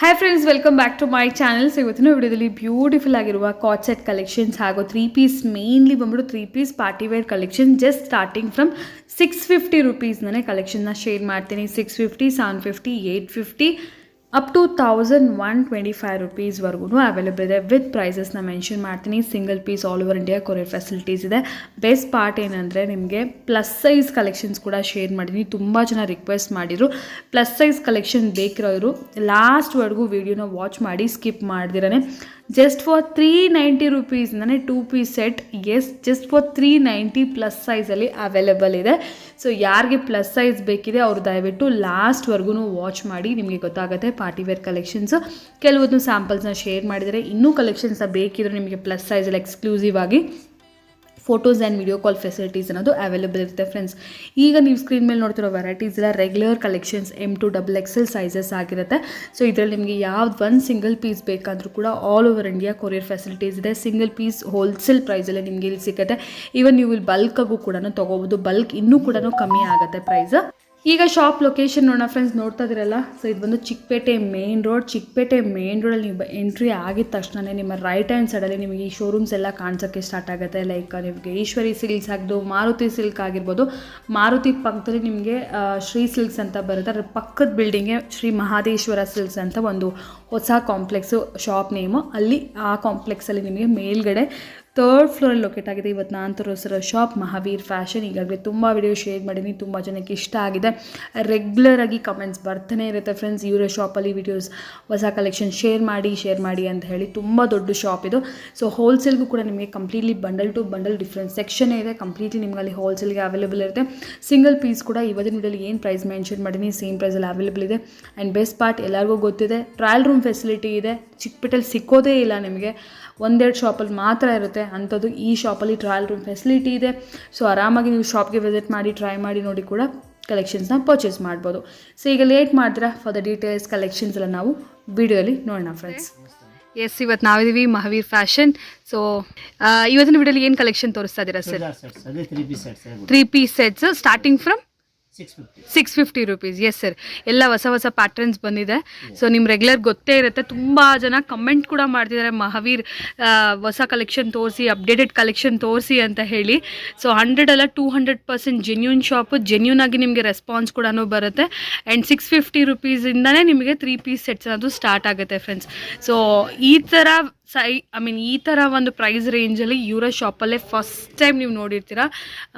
Hi friends, welcome back to my channel. So ಇವತ್ತಿನ ವಿಡಿಯೋದಲ್ಲಿ beautiful ಆಗಿರುವ ಕಾಟ್ ಸೆಟ್ ಕಲೆಕ್ಷನ್ಸ್ ಹಾಗೂ 3 ಪೀಸ್ ಮೇನ್ಲಿ ಬಂದ್ಬಿಟ್ಟು 3 piece party wear collection just starting from 650 ರುಪೀಸ್ನೇ ಕಲೆಕ್ಷನ್ನ ಶೇರ್ ಮಾಡ್ತೀನಿ. 650, 750, 850 ಅಪ್ ಟು 1125 ರುಪೀಸ್ವರೆಗೂ ಅವೈಲೇಬಲ್ ಇದೆ. ವಿತ್ ಪ್ರೈಸಸ್ನ ಮೆನ್ಷನ್ ಮಾಡ್ತೀನಿ. Single piece all over India courier facilities ಇದೆ. ಬೆಸ್ಟ್ ಪಾರ್ಟ್ ಏನಂದರೆ ನಿಮಗೆ ಪ್ಲಸ್ ಸೈಜ್ ಕಲೆಕ್ಷನ್ಸ್ ಕೂಡ ಶೇರ್ ಮಾಡಿದ್ದೀನಿ. ತುಂಬ ಜನ ರಿಕ್ವೆಸ್ಟ್ ಮಾಡಿದರು ಪ್ಲಸ್ ಸೈಜ್ ಕಲೆಕ್ಷನ್ ಬೇಕಿರೋರು ಲಾಸ್ಟ್ವರೆಗೂ ವೀಡಿಯೋನ ವಾಚ್ ಮಾಡಿ ಸ್ಕಿಪ್ ಮಾಡ್ದಿರೇ ಜಸ್ಟ್ ಫಾರ್ 390 ರುಪೀಸ್ನೇ 2 piece set. Just for 390 plus ಸೈಜಲ್ಲಿ ಅವೈಲೇಬಲ್ ಇದೆ. ಸೊ ಯಾರಿಗೆ ಪ್ಲಸ್ ಸೈಜ್ ಬೇಕಿದೆ ಅವರು ದಯವಿಟ್ಟು ಲಾಸ್ಟ್ವರೆಗೂ ವಾಚ್ ಮಾಡಿ, ನಿಮಗೆ ಗೊತ್ತಾಗುತ್ತೆ. ಪಾರ್ಟಿ ವೇರ್ ಕಲೆಕ್ಷನ್ಸು ಕೆಲವೊಂದು ಸ್ಯಾಂಪಲ್ಸ್ನ ಶೇರ್ ಮಾಡಿದರೆ, ಇನ್ನೂ ಕಲೆಕ್ಷನ್ಸ್ನ ಬೇಕಿದ್ರೆ ನಿಮಗೆ ಪ್ಲಸ್ ಸೈಜಲ್ಲಿ ಎಕ್ಸ್ಕ್ಲೂಸಿವ್ ಆಗಿ photos and video call facilities ಅನ್ನೋದು ಅವೈಲೇಬಲ್ ಇರುತ್ತೆ ಫ್ರೆಂಡ್ಸ್. ಈಗ ನೀವು ಸ್ಕ್ರೀನ್ ಮೇಲೆ ನೋಡ್ತಿರೋ ವೆರೈಟೀಸ್ ಎಲ್ಲ regular collections M to XXL sizes ಆಗಿರುತ್ತೆ. ಸೊ ಇದರಲ್ಲಿ ನಿಮಗೆ ಯಾವ್ದು ಒಂದು ಸಿಂಗಲ್ ಪೀಸ್ ಬೇಕಾದರೂ ಕೂಡ all over India courier facilities ಇದೆ. ಸಿಂಗಲ್ ಪೀಸ್ ಹೋಲ್ಸೇಲ್ ಪ್ರೈಸಲ್ಲೇ ನಿಮಗೆ ಇಲ್ಲಿ ಸಿಗುತ್ತೆ. ಈವನ್ ನೀವು ಇಲ್ಲಿ ಬಲ್ಕಾಗೂ ಕೂಡ ತೊಗೋಬೋದು. ಬಲ್ಕ್ ಇನ್ನೂ ಕೂಡ ಕಮ್ಮಿ ಆಗುತ್ತೆ ಪ್ರೈಸ್. ಈಗ ಶಾಪ್ ಲೊಕೇಶನ್ ನೋಡೋಣ ಫ್ರೆಂಡ್ಸ್, ನೋಡ್ತಾ ಇದ್ದೀರಲ್ಲ. ಸೊ ಇದು ಬಂದು Chickpet main road. Chickpet main ರೋಡಲ್ಲಿ ನೀವು ಎಂಟ್ರಿ ಆಗಿದ ತಕ್ಷಣ ನಿಮ್ಮ ರೈಟ್ ಹ್ಯಾಂಡ್ ಸೈಡಲ್ಲಿ ನಿಮಗೆ ಈ ಶೋರೂಮ್ಸ್ ಎಲ್ಲ ಕಾಣಿಸೋಕ್ಕೆ ಸ್ಟಾರ್ಟ್ ಆಗುತ್ತೆ. ಲೈಕ್ ನಿಮಗೆ ಈಶ್ವರಿ ಸಿಲ್ಕ್ಸ್ ಆಗಿದ್ದು, ಮಾರುತಿ ಸಿಲ್ಕ್ ಆಗಿರ್ಬೋದು. ಮಾರುತಿ ಪಕ್ಕದಲ್ಲಿ ನಿಮಗೆ ಶ್ರೀ ಸಿಲ್ಕ್ಸ್ ಅಂತ ಬರುತ್ತೆ. ಅದ್ರ ಪಕ್ಕದ ಬಿಲ್ಡಿಂಗ್ಗೆ ಶ್ರೀ ಮಹಾದೇಶ್ವರ ಸಿಲ್ಕ್ಸ್ ಅಂತ ಒಂದು ಹೊಸ ಕಾಂಪ್ಲೆಕ್ಸು ಶಾಪ್ ನೇಮು. ಅಲ್ಲಿ ಆ ಕಾಂಪ್ಲೆಕ್ಸಲ್ಲಿ ನಿಮಗೆ ಮೇಲ್ಗಡೆ 3rd ಫ್ಲೋರಲ್ಲಿ ಲೊಕೇಟ್ ಆಗಿದೆ. ಇವತ್ತು ನಾನು ತೋರಿಸಿರೋ ಶಾಪ್ ಮಹಾವೀರ್ ಫ್ಯಾಷನ್. ಈಗಾಗಲೇ ತುಂಬ ವಿಡಿಯೋ ಶೇರ್ ಮಾಡಿದ್ದೀನಿ, ತುಂಬ ಜನಕ್ಕೆ ಇಷ್ಟ ಆಗಿದೆ. ರೆಗ್ಯುಲರ್ ಆಗಿ ಕಮೆಂಟ್ಸ್ ಬರ್ತಾನೆ ಇರುತ್ತೆ ಫ್ರೆಂಡ್ಸ್, ಇವರ ಶಾಪಲ್ಲಿ ವಿಡಿಯೋಸ್ ಹೊಸ ಕಲೆಕ್ಷನ್ ಶೇರ್ ಮಾಡಿ ಅಂತ ಹೇಳಿ. ತುಂಬ ದೊಡ್ಡ ಶಾಪ್ ಇದು. ಸೊ ಹೋಲ್ಸೇಲ್ಗೂ ಕೂಡ ನಿಮಗೆ completely bundle to bundle different section ಇದೆ. ಕಂಪ್ಲೀಟ್ಲಿ ನಿಮಗೆ ಅಲ್ಲಿ ಹೋಲ್ಸೇಲ್ಗೆ ಅವೈಲೇಬಲ್ ಇರುತ್ತೆ. ಸಿಂಗಲ್ ಪೀಸ್ ಕೂಡ ಇವತ್ತಿನ ವಿಡಿಯೋಲಿ ಏನು ಪ್ರೈಸ್ ಮೆನ್ಷನ್ ಮಾಡಿದ್ದೀನಿ ಸೇಮ್ ಪ್ರೈಸಲ್ಲಿ ಅವೈಲೇಬಲ್ ಇದೆ. ಆ್ಯಂಡ್ ಬೆಸ್ಟ್ ಪಾರ್ಟ್ ಎಲ್ಲರಿಗೂ ಗೊತ್ತಿದೆ, ಟ್ರಯಲ್ ರೂಮ್ ಫೆಸಿಲಿಟಿ ಇದೆ. ಚಿಕ್ಕಪೇಟೆಯಲ್ಲಿ ಸಿಕ್ಕೋದೇ ಇಲ್ಲ ನಿಮಗೆ, ಒಂದೆರಡು ಶಾಪಲ್ಲಿ ಮಾತ್ರ ಇರುತ್ತೆ ಅಂಥದ್ದು. ಈ ಶಾಪಲ್ಲಿ ಟ್ರಯಲ್ ರೂಮ್ ಫೆಸಿಲಿಟಿ ಇದೆ. ಸೊ ಆರಾಮಾಗಿ ನೀವು ಶಾಪ್ಗೆ ವಿಸಿಟ್ ಮಾಡಿ ಟ್ರೈ ಮಾಡಿ ನೋಡಿ ಕೂಡ ಕಲೆಕ್ಷನ್ಸ್ನ ಪರ್ಚೇಸ್ ಮಾಡ್ಬೋದು. ಸೊ ಈಗ ಲೇಟ್ ಮಾಡಿದ್ರೆ ಫಾರ್ ದ ಡೀಟೇಲ್ಸ್ ಕಲೆಕ್ಷನ್ಸ್ ಎಲ್ಲ ನಾವು ವಿಡಿಯೋಲಿ ನೋಡೋಣ ಫ್ರೆಂಡ್ಸ್. ಎಸ್, ಇವತ್ತು ನಾವಿದ್ದೀವಿ ಮಹಾವೀರ್ ಫ್ಯಾಷನ್. ಸೊ ಇವತ್ತಿನ ವಿಡಿಯೋಲಿ ಏನು ಕಲೆಕ್ಷನ್ ತೋರಿಸ್ತಾ ಇದ್ದೀರಾ sir? 3 piece sets starting from 650 rupees. Yes sir, ಎಲ್ಲ ಹೊಸ ಪ್ಯಾಟರ್ನ್ಸ್ ಬಂದಿದೆ. ಸೊ ನಿಮ್ಮ ರೆಗ್ಯುಲರ್ ಗೊತ್ತೇ ಇರುತ್ತೆ. ತುಂಬ ಜನ ಕಮೆಂಟ್ ಕೂಡ ಮಾಡ್ತಿದ್ದಾರೆ ಮಹಾವೀರ್ ಹೊಸ ಕಲೆಕ್ಷನ್ ತೋರಿಸಿ, ಅಪ್ಡೇಟೆಡ್ ಕಲೆಕ್ಷನ್ ತೋರಿಸಿ ಅಂತ ಹೇಳಿ. ಸೊ 100 ಅಲ್ಲ 200% ಜೆನ್ಯೂನ್ ಶಾಪು. ಜೆನ್ಯೂನ್ ಆಗಿ ನಿಮಗೆ ರೆಸ್ಪಾನ್ಸ್ ಕೂಡ ಬರುತ್ತೆ. ಆ್ಯಂಡ್ 650 ರುಪೀಸಿಂದನೇ ನಿಮಗೆ 3 ಪೀಸ್ ಸೆಟ್ಸ್ ಅನ್ನೋದು ಸ್ಟಾರ್ಟ್ ಆಗುತ್ತೆ ಫ್ರೆಂಡ್ಸ್. ಸೊ ಈ ಥರ ಒಂದು ಪ್ರೈಸ್ ರೇಂಜಲ್ಲಿ ಇವರ ಶಾಪಲ್ಲೇ ಫಸ್ಟ್ ಟೈಮ್ ನೀವು ನೋಡಿರ್ತೀರ.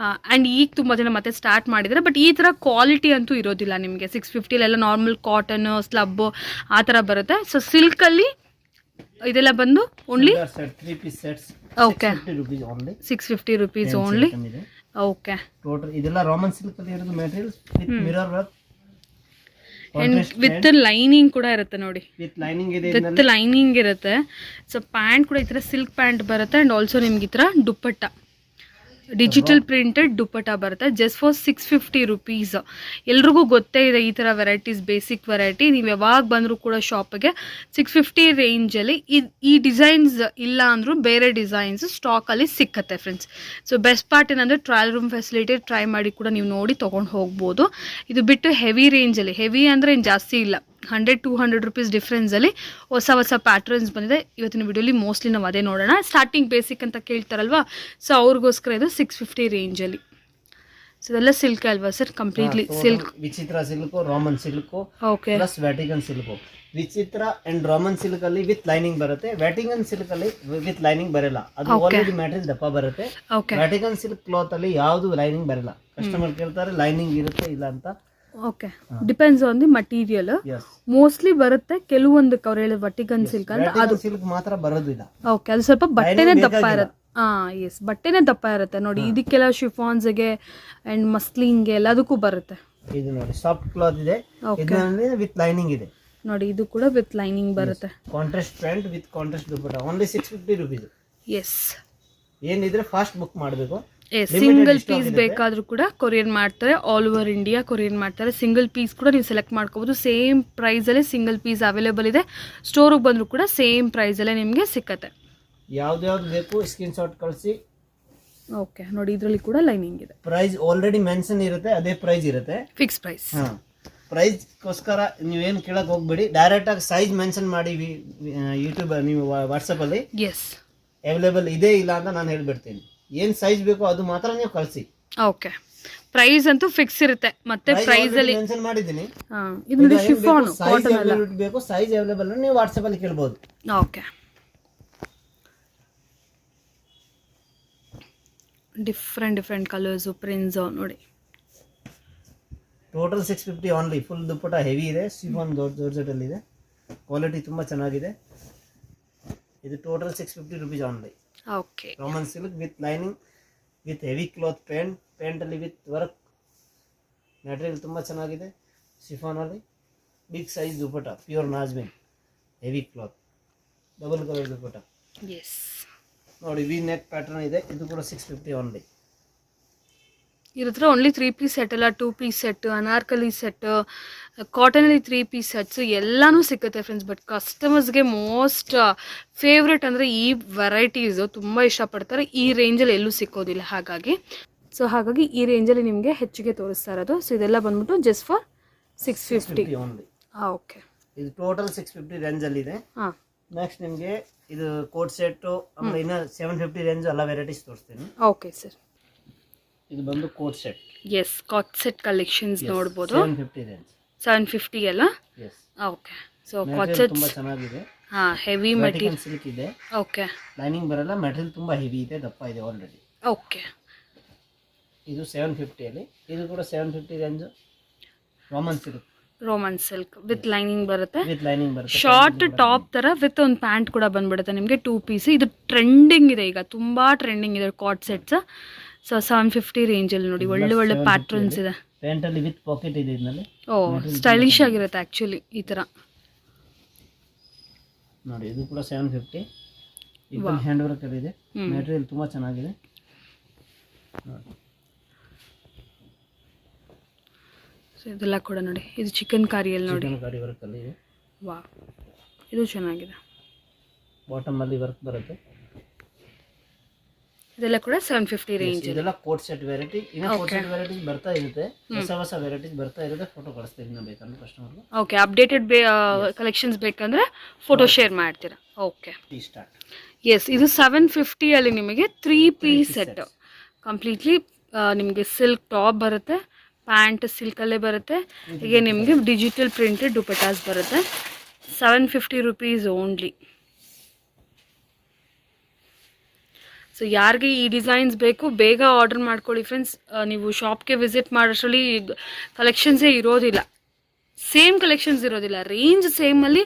ಆ್ಯಂಡ್ ಈಗ ತುಂಬ ಜನ ಮತ್ತೆ ಸ್ಟಾರ್ಟ್ ಮಾಡಿದ್ದಾರೆ. ಬಟ್ ಈ ಥರ ಕ್ವಾಲಿಟಿ ಅಂತೂ ಇರೋದಿಲ್ಲ ನಿಮಗೆ. 650 ನಾರ್ಮಲ್ ಕಾಟನ್ ಸ್ಲಬ್ ಆ ಥರ ಬರುತ್ತೆ. ಸೊ ಸಿಲ್ಕಲ್ಲಿ ಇದೆಲ್ಲ ಬಂದು only okay 650 rupees only. Okay, ಇದೆಲ್ಲ ರಾಮನ್ ಸಿಲ್ಕ್ ಅಲ್ಲಿ ಇರೋದು materials with mirror work with lining ಕೂಡ ಇರುತ್ತೆ ನೋಡಿ. ವಿತ್ ಲೈನಿಂಗ್ ಇರುತ್ತೆ. ಸೊ ಪ್ಯಾಂಟ್ ಕೂಡ ಈ ಥರ ಸಿಲ್ಕ್ ಪ್ಯಾಂಟ್ ಬರುತ್ತೆ. ಆ್ಯಂಡ್ ಆಲ್ಸೋ ನಿಮ್ಗೆ ಈ ಥರ ದುಪ್ಪಟ್ಟ, ಡಿಜಿಟಲ್ ಪ್ರಿಂಟೆಡ್ ದುಪ್ಪಟ್ಟ ಬರುತ್ತೆ. Just for 650 rupees. ಎಲ್ರಿಗೂ ಗೊತ್ತೇ ಇದೆ ಈ ಥರ ವೆರೈಟೀಸ್, ಬೇಸಿಕ್ ವೆರೈಟಿ. ನೀವು ಯಾವಾಗ ಬಂದರೂ ಕೂಡ ಶಾಪಿಗೆ 650 ರೇಂಜಲ್ಲಿ ಈ ಡಿಸೈನ್ಸ್ ಇಲ್ಲ ಅಂದರೂ ಬೇರೆ ಡಿಸೈನ್ಸ್ ಸ್ಟಾಕಲ್ಲಿ ಸಿಕ್ಕತ್ತೆ ಫ್ರೆಂಡ್ಸ್. ಸೊ ಬೆಸ್ಟ್ ಪಾರ್ಟ್ ಏನಂದರೆ ಟ್ರಯಲ್ ರೂಮ್ ಫೆಸಿಲಿಟಿ ಟ್ರೈ ಮಾಡಿ ಕೂಡ ನೀವು ನೋಡಿ ತೊಗೊಂಡು ಹೋಗ್ಬೋದು. ಇದು ಬಿಟ್ಟು ಹೆವಿ ರೇಂಜಲ್ಲಿ, ಹೆವಿ ಅಂದರೆ ಏನು ಜಾಸ್ತಿ ಇಲ್ಲ, 100-200 ರುಪೀಸ್ ಡಿಫ್ರೆನ್ಸಲ್ಲಿ ಹೊಸ ಪ್ಯಾಟರ್ನ್ಸ್ ಬಂದಿದೆ. ಇವತ್ತಿನ ವಿಡಿಯೋಲಿ ಮೋಸ್ಟ್ಲಿ ನಾವು ಅದೇ ನೋಡೋಣ. ಸ್ಟಾರ್ಟಿಂಗ್ ಬೇಸಿಕ್ ಅಂತ ಕೇಳ್ತಾರಲ್ವಾ, ಸೊ ಅವ್ರಿಗೋಸ್ಕರ ಇದು 650 ರೇಂಜಲ್ಲಿ. ಸೊ ಇದೆಲ್ಲ ಸಿಲ್ಕ್ ಅಲ್ವಾ sir? Completely silk. Vichitra silk, Roman silk, okay, plus Vatican silk. Vichitra and Roman silk ಅಲ್ಲಿ ವಿತ್ ಲೈನಿಂಗ್ ಬರುತ್ತೆ. ವ್ಯಾಟಿಕನ್ ಸಿಲ್ಕ್ ಅಲ್ಲಿ ವಿತ್ ಲೈನಿಂಗ್ ಬರಲ್ಲ. ಅದು ಆಲ್ರೆಡಿ ಮ್ಯಾಟೀರಿಯಲ್ ದಪ್ಪ ಬರುತ್ತೆ. ವ್ಯಾಟಿಕನ್ ಸಿಲ್ಕ್ ಕ್ಲಾತ್ ಅಲ್ಲಿ ಯಾವುದು ಲೈನಿಂಗ್ ಬರಲ್ಲ. ಕಸ್ಟಮರ್ ಕೇಳ್ತಾರೆ ಲೈನಿಂಗ್ ಇರುತ್ತೆ ಇಲ್ಲ ಅಂತ. Okay, depends on the material. Mostly ಬರುತ್ತೆ ಕೆಲವೊಂದು ಅವ್ರು ಹೇಳಿದ ವಟಿಕನ್ ಸಿಲ್ಕ್ ಅಂತ, ಅದು ಸಿಲ್ಕ್ ಮಾತ್ರ ಬರೋದಿಲ್ಲ. ಓಕೆ, ಅದು ಸ್ವಲ್ಪ ಬಟ್ಟೆನೇ ದಪ್ಪ ಇರುತ್ತೆ. ಎಸ್, ಬಟ್ಟೆನೇ ದಪ್ಪ ಇರುತ್ತೆ ನೋಡಿ. ಇದಕ್ಕೆಲ್ಲ ಶಿಫಾನ್ಸ್ಗೆ ಅಂಡ್ ಮಸ್ಲಿನ್ಗೆ ಎಲ್ಲದಕ್ಕೂ ಬರುತ್ತೆ. ಇದು ನೋಡಿ ಸಾಫ್ಟ್ ಕ್ಲಾತ್ ಇದೆ, ವಿತ್ ಲೈನಿಂಗ್ ಇದೆ ನೋಡಿ. ಇದು ಕೂಡ ವಿತ್ ಲೈನಿಂಗ್ ಬರುತ್ತೆ. Contrast pant with contrast dupatta. Only 650 rupees. Yes, ಏನಿದ್ರೆ ಫಾಸ್ಟ್ ಬುಕ್ ಮಾಡಬೇಕು. ಸಿಂಗಲ್ ಪೀಸ್ ಬೇಕಾದರೂ ಕೂಡ ಕೊರಿಯರ್ ಮಾಡ್ತಾರೆ. ಆಲ್ ಓವರ್ ಇಂಡಿಯಾ ಕೊರಿಯರ್ ಮಾಡ್ತಾರೆ. ಸಿಂಗಲ್ ಪೀಸ್ ಕೂಡ ನೀವು ಸೆಲೆಕ್ಟ್ ಮಾಡ್ಕೋಬೋದು. ಸೇಮ್ ಪ್ರೈಸಲ್ಲೇ ಸಿಂಗಲ್ ಪೀಸ್ ಅವೈಲೇಬಲ್ ಇದೆ. ಸ್ಟೋರಿಗೆ ಬಂದರೂ ಕೂಡ ಸೇಮ್ ಪ್ರೈಸಲ್ಲೇ ನಿಮಗೆ ಸಿಕ್ಕತ್ತೆ. ಯಾವ್ದು ಬೇಕು ಸ್ಕ್ರೀನ್ ಶಾಟ್ ಕಳಿಸಿ. ಓಕೆ ನೋಡಿ, ಇದರಲ್ಲಿ ಕೂಡ ಲೈನಿಂಗ್ ಇದೆ. ಪ್ರೈಸ್ ಆಲ್ರೆಡಿ ಮೆನ್ಷನ್ ಇರುತ್ತೆ, ಅದೇ ಪ್ರೈಸ್ ಇರುತ್ತೆ, ಫಿಕ್ಸ್ ಪ್ರೈಸ್. ಪ್ರೈಸ್ಗೋಸ್ಕರ ನೀವೇನು ಕೇಳಕ್ಕೆ ಹೋಗ್ಬೇಡಿ, ಡೈರೆಕ್ಟಾಗಿ ಸೈಜ್ ಮೆನ್ಷನ್ ಮಾಡಿ ಯೂಟ್ಯೂಬ್ ನೀವು ವಾಟ್ಸಪ್ಪಲ್ಲಿ ಎಸ್ ಅವೈಲೇಬಲ್ ಇದೆ ಇಲ್ಲ ಅಂತ ನಾನು ಹೇಳ್ಬಿಡ್ತೀನಿ. ಏನು ಸೈಜ್ ಬೇಕೋ ಅದು ಮಾತ್ರ ನೀವು ಕಳಿಸಿ. ಓಕೆ, ಪ್ರೈಸ್ ಅಂತೂ ಫಿಕ್ಸ್ ಇರುತ್ತೆ. ಮತ್ತೆ ಪ್ರೈಸ್ ಅಲ್ಲಿ ಮೆನ್ಷನ್ ಮಾಡಿದ್ದೀನಿ. ಇದು ನೋಡಿ ಶಿಫಾನ್ ಸೈಜ್ ಅವೈಲೇಬಲ್ ಬೇಕು, ಸೈಜ್ ಅವೈಲೇಬಲ್ ನೀವು ವಾಟ್ಸಪ್ ಅಲ್ಲಿ ಕೇಳಬಹುದು. ಓಕೆ, ಡಿಫ್ರೆಂಟ್ ಕಲರ್ಸ್ ಪ್ರಿಂಟ್ಸ್ ನೋಡಿ. Total 650 only. Full dupatta heavy ಇದೆ, ಶಿಫಾನ್ ಜಾರ್ಜೆಟ್ ಇದೆ, ಕ್ವಾಲಿಟಿ ತುಂಬಾ ಚೆನ್ನಾಗಿದೆ. ಇದು total 650 rupees only. Okay, Roman silk with lining with heavy cloth pant ಅಲ್ಲಿ ವಿತ್ ವರ್ಕ್. ಮೆಟೀರಿಯಲ್ ತುಂಬ ಚೆನ್ನಾಗಿದೆ. ಶಿಫಾನ್ ಅಲ್ಲಿ ಬಿಗ್ ಸೈಜ್ ದುಪಟ್ಟ, ಪ್ಯೂರ್ ನಾಜ್ಮಿನ್, heavy cloth, double colour dupatta. Yes ನೋಡಿ, ವಿ ನೆಕ್ ಪ್ಯಾಟರ್ನ್ ಇದೆ. ಇದು ಕೂಡ 650 ಓನ್ಲಿ. ಇದ್ರ ಓನ್ಲಿ 3 ಪೀಸ್ ಸೆಟ್ ಅಲ್ಲ, 2 ಪೀಸ್ ಸೆಟ್, ಅನಾರ್ಕಲಿ ಸೆಟ್, ಕಾಟನಲ್ಲಿ 3 ಪೀಸ್ ಸೆಟ್ಸ್ ಎಲ್ಲನೂ ಸಿಗುತ್ತೆ ಫ್ರೆಂಡ್ಸ್. ಬಟ್ ಕಸ್ಟಮರ್ಸ್ಗೆ ಮೋಸ್ಟ್ ಫೇವ್ರೆಟ್ ಅಂದರೆ ಈ ವೆರೈಟೀಸು ತುಂಬ ಇಷ್ಟಪಡ್ತಾರೆ. ಈ ರೇಂಜಲ್ಲಿ ಎಲ್ಲೂ ಸಿಕ್ಕೋದಿಲ್ಲ. ಹಾಗಾಗಿ ಈ ರೇಂಜಲ್ಲಿ ನಿಮಗೆ ಹೆಚ್ಚಿಗೆ ತೋರಿಸ್ತಾ ಇರೋದು. ಸೊ ಇದೆಲ್ಲ ಬಂದ್ಬಿಟ್ಟು ಜಸ್ಟ್ ಫಾರ್ 650 ಓನ್ಲಿ. ಓಕೆ, ಇದು ಟೋಟಲ್ 650 ರೇಂಜಲ್ಲಿ ಇದೆ. ಹಾಂ, ನೆಕ್ಸ್ಟ್ ನಿಮಗೆ ಇದು ಕೋಟ್ ಸೆಟ್ಟು, ಆಮೇಲೆ ಇನ್ನು 750 ರೇಂಜ್ ಎಲ್ಲ ವೆರೈಟೀಸ್ ತೋರಿಸ್ತೀನಿ. Okay sir. ಇದು ಬಂದು coat set. Yes, coat set collections ನೋಡ್ಬೋದು. 750 ರೇಂಜ್. 750 ಅಲ್ಲ? Yes. Okay, so coat set ತುಂಬಾ ಚೆನ್ನಾಗಿದೆ. ಹಾಂ, ಹೆವಿ ಮೆಟೀರಿಯಲ್ ಸಿಲ್ಕ್ ಇದೆ. ಓಕೆ, ಲೈನಿಂಗ್ ಬರಲ್ಲ, ಮೆಟೀರಿಯಲ್ ತುಂಬಾ ಹೆವಿ ಇದೆ, ದಪ್ಪ ಇದೆ ಆಲ್ರೆಡಿ. ಓಕೆ, ಇದು 750 ಅಲ್ಲಿ. ಇದು ಕೂಡ 750 range. Roman silk with lining ಬರುತ್ತೆ. ಶಾರ್ಟ್ ಶಾರ್ಟ್ ಟಾಪ್ ತರ ವಿತ್ ಒಂದು ಪ್ಯಾಂಟ್ ಕೂಡ ಬಂದ್ಬಿಡುತ್ತೆ ನಿಮಗೆ 2 ಪೀಸ್. ಇದು ಟ್ರೆಂಡಿಂಗ್ ಇದೆ, ಈಗ ತುಂಬಾ ಟ್ರೆಂಡಿಂಗ್ ಇದೆ ಕಾಟ್ ಸೆಟ್ಸ್. ಸೊ 750 ರೇಂಜಲ್ಲಿ ನೋಡಿ, ಒಳ್ಳೆ ಪ್ಯಾಟ್ರನ್ಸ್ ಇದೆ. ಪ್ಯಾಂಟ್ ಅಲ್ಲಿ ವಿತ್ ಪಾಕೆಟ್ ಇದೆ ಇದರಲ್ಲಿ. ಓ, ಸ್ಟೈಲಿಶ್ ಆಗಿರುತ್ತೆ ಆಕ್ಚುಲಿ ಈ ತರ ನೋಡಿ. ಇದು ಕೂಡ 750. ಇದು ಹ್ಯಾಂಡ್ ವರ್ಕ್ ಅಲ್ಲಿ ಇದೆ, ಮೆಟೀರಿಯಲ್ ತುಂಬಾ ಚೆನ್ನಾಗಿದೆ. ಸೊ ಇದೆಲ್ಲ ಕೂಡ ನೋಡಿ, ಇದು ಚಿಕನ್ ಕಾರಿಯಲ್ಲಿ ನೋಡಿ, ಚಿಕನ್ ಕಾರಿ ವರ್ಕ್ ಅಲ್ಲಿ ಇದೆ. ವಾ, ಇದು ಚೆನ್ನಾಗಿದೆ. ಬಾಟಮ್ ಅಲ್ಲಿ ವರ್ಕ್ ಬರುತ್ತೆ. ಇದೆಲ್ಲ ಕೂಡ 750 ರೇಂಜ್. ಇದೆಲ್ಲ ಕೋಟ್ ಸೆಟ್ ವೆರೈಟಿ. ಇನ್ನು ಕೋಟ್ ಸೆಟ್ ವೆರೈಟೀಸ್ ಬರ್ತಾ ಇರುತ್ತೆ, ಹೊಸ ವೆರೈಟೀಸ್ ಬರ್ತಾ ಇರುತ್ತೆ. ಫೋಟೋ ಕಳಿಸ್ತೀನಿ ಇನ್ನು ಬೇಕಂದ್ರೆ ಕಸ್ಟಮರ್ಗೆ. ಓಕೆ, ಅಪ್ಡೇಟೆಡ್ ಕಲೆಕ್ಷನ್ಸ್ ಬೇಕಂದ್ರೆ ಫೋಟೋ ಶೇರ್ ಮಾಡ್ತೀರಾ? Okay, start. ಎಸ್, ಇದು 750 ಅಲ್ಲಿ ನಿಮಗೆ 3 ಪೀಸ್ ಸೆಟ್ ಕಂಪ್ಲೀಟ್ಲಿ ನಿಮಗೆ ಸಿಲ್ಕ್ ಟಾಪ್ ಬರುತ್ತೆ, ಪ್ಯಾಂಟ್ ಸಿಲ್ಕಲ್ಲೇ ಬರುತ್ತೆ, ಹೀಗೆ ನಿಮಗೆ ಡಿಜಿಟಲ್ ಪ್ರಿಂಟೆಡ್ ದುಪಟ್ಟಾಸ್ ಬರುತ್ತೆ. 750 rupees ಓನ್ಲಿ. ಸೊ ಯಾರಿಗೆ ಈ ಡಿಸೈನ್ಸ್ ಬೇಕು ಬೇಗ ಆರ್ಡರ್ ಮಾಡ್ಕೊಳ್ಳಿ ಫ್ರೆಂಡ್ಸ್. ನೀವು ಶಾಪ್ಗೆ ವಿಸಿಟ್ ಮಾಡೋಷ್ಟರಲ್ಲಿ ಕಲೆಕ್ಷನ್ಸೇ ಇರೋದಿಲ್ಲ, ಸೇಮ್ ಕಲೆಕ್ಷನ್ಸ್ ಇರೋದಿಲ್ಲ. ರೇಂಜ್ ಸೇಮಲ್ಲಿ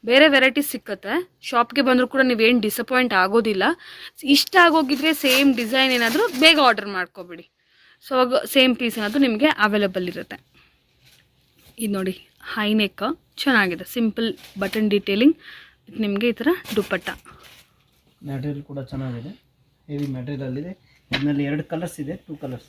ಬೇರೆ ವೆರೈಟೀಸ್ ಸಿಕ್ಕತ್ತೆ. ಶಾಪ್ಗೆ ಬಂದರೂ ಕೂಡ ನೀವೇನು ಡಿಸಪಾಯಿಂಟ್ ಆಗೋದಿಲ್ಲ. ಇಷ್ಟ ಆಗೋಗಿದ್ರೆ ಸೇಮ್ ಡಿಸೈನ್ ಏನಾದರೂ ಬೇಗ ಆರ್ಡರ್ ಮಾಡ್ಕೊಬಿಡಿ. ಸೊ ಅವಾಗ ಸೇಮ್ ಪೀಸ್ ಏನಾದರೂ ನಿಮಗೆ ಅವೈಲೇಬಲ್ ಇರುತ್ತೆ. ಇದು ನೋಡಿ, ಹೈ ನೆಕ್ ಚೆನ್ನಾಗಿದೆ, ಸಿಂಪಲ್ ಬಟನ್ ಡೀಟೇಲಿಂಗ್, ನಿಮಗೆ ಈ ಥರ ದುಪ್ಪಟ್ಟ. ಮೆಟೀರಿಯಲ್ ಕೂಡ ಚೆನ್ನಾಗಿದೆ, ಹೆವಿ ಮೆಟೀರಿಯಲ್ ಇದೆ. ಇದರಲ್ಲಿ 2 ಕಲರ್ಸ್ ಇದೆ, 2 ಕಲರ್ಸ್.